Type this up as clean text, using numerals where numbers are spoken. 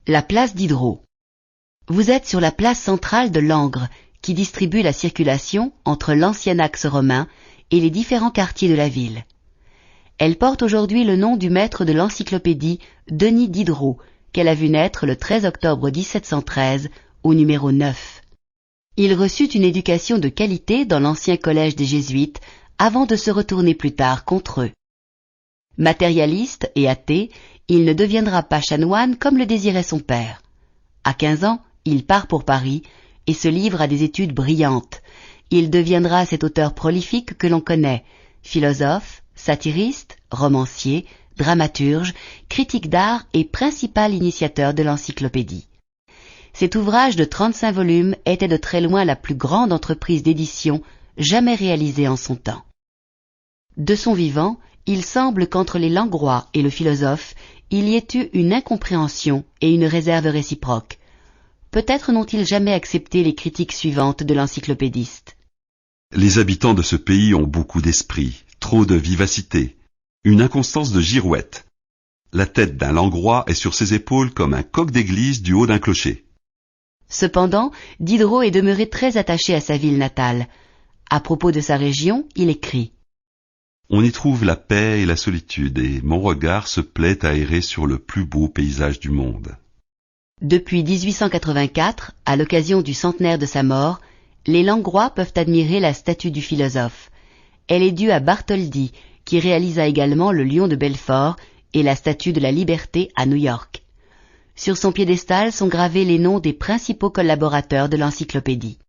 La place Diderot. Vous êtes sur la place centrale de Langres, qui distribue la circulation entre l'ancien axe romain et les différents quartiers de la ville. Elle porte aujourd'hui le nom du maître de l'encyclopédie Denis Diderot, qu'elle a vu naître le 13 octobre 1713 au numéro 9. Il reçut une éducation de qualité dans l'ancien collège des Jésuites avant de se retourner plus tard contre eux. Matérialiste et athée, il ne deviendra pas chanoine comme le désirait son père. À 15 ans, il part pour Paris et se livre à des études brillantes. Il deviendra cet auteur prolifique que l'on connaît, philosophe, satiriste, romancier, dramaturge, critique d'art et principal initiateur de l'encyclopédie. Cet ouvrage de 35 volumes était de très loin la plus grande entreprise d'édition jamais réalisée en son temps. De son vivant, il semble qu'entre les Langrois et le philosophe, il y ait eu une incompréhension et une réserve réciproque. Peut-être n'ont-ils jamais accepté les critiques suivantes de l'encyclopédiste. Les habitants de ce pays ont beaucoup d'esprit, trop de vivacité, une inconstance de girouette. La tête d'un Langrois est sur ses épaules comme un coq d'église du haut d'un clocher. Cependant, Diderot est demeuré très attaché à sa ville natale. À propos de sa région, il écrit « On y trouve la paix et la solitude, et mon regard se plaît à errer sur le plus beau paysage du monde. » Depuis 1884, à l'occasion du centenaire de sa mort, les Langrois peuvent admirer la statue du philosophe. Elle est due à Bartholdi, qui réalisa également le Lion de Belfort et la Statue de la Liberté à New York. Sur son piédestal sont gravés les noms des principaux collaborateurs de l'encyclopédie.